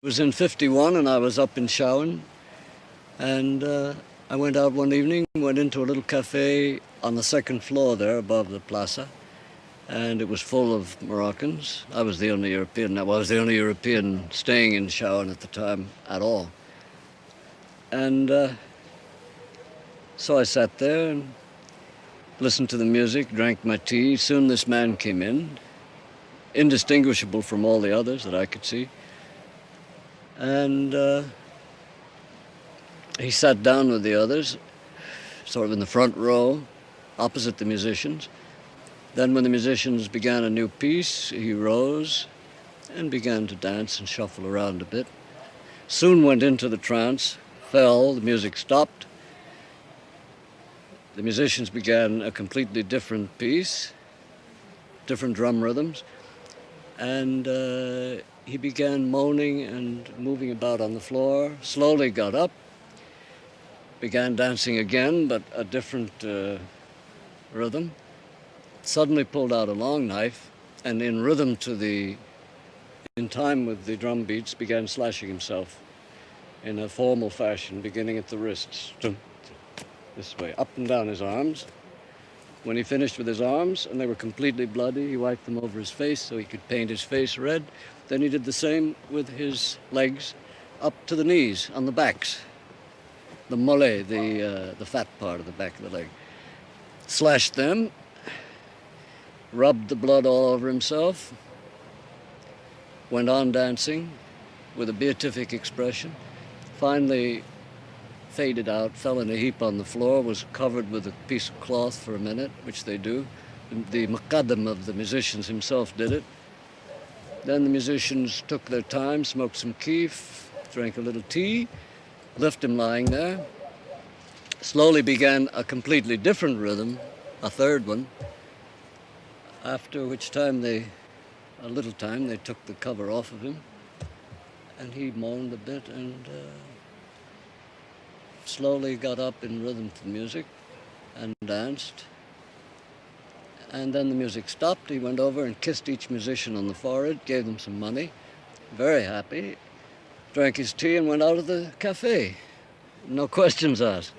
It was in '51 and I was up in Shawan, and I went out one evening, went into a little cafe on the second floor there above the plaza, and it was full of Moroccans. I was the only European. I was the only European staying in Shawan at the time at all. And so I sat there and listened to the music, drank my tea. Soon this man came in, indistinguishable from all the others that I could see. And he sat down with the others, sort of in the front row, opposite the musicians. Then when the musicians began a new piece, he rose and began to dance and shuffle around a bit. Soon went into the trance, fell, the music stopped. The musicians began a completely different piece, different drum rhythms, and he began moaning and moving about on the floor, slowly got up, began dancing again, but a different rhythm, suddenly pulled out a long knife, and in rhythm in time with the drum beats, began slashing himself in a formal fashion, beginning at the wrists, this way, up and down his arms. When he finished with his arms, and they were completely bloody, he wiped them over his face so he could paint his face red. Then he did the same with his legs up to the knees, on the backs. The mole, the fat part of the back of the leg. Slashed them, rubbed the blood all over himself, went on dancing with a beatific expression, finally faded out, fell in a heap on the floor, was covered with a piece of cloth for a minute, which they do. The muqaddam of the musicians himself did it. Then the musicians took their time, smoked some keef, drank a little tea, left him lying there. Slowly began a completely different rhythm, a third one, after which time they took the cover off of him, and he moaned a bit and slowly got up in rhythm to the music and danced. And then the music stopped. He went over and kissed each musician on the forehead, gave them some money, very happy, drank his tea and went out of the cafe. No questions asked.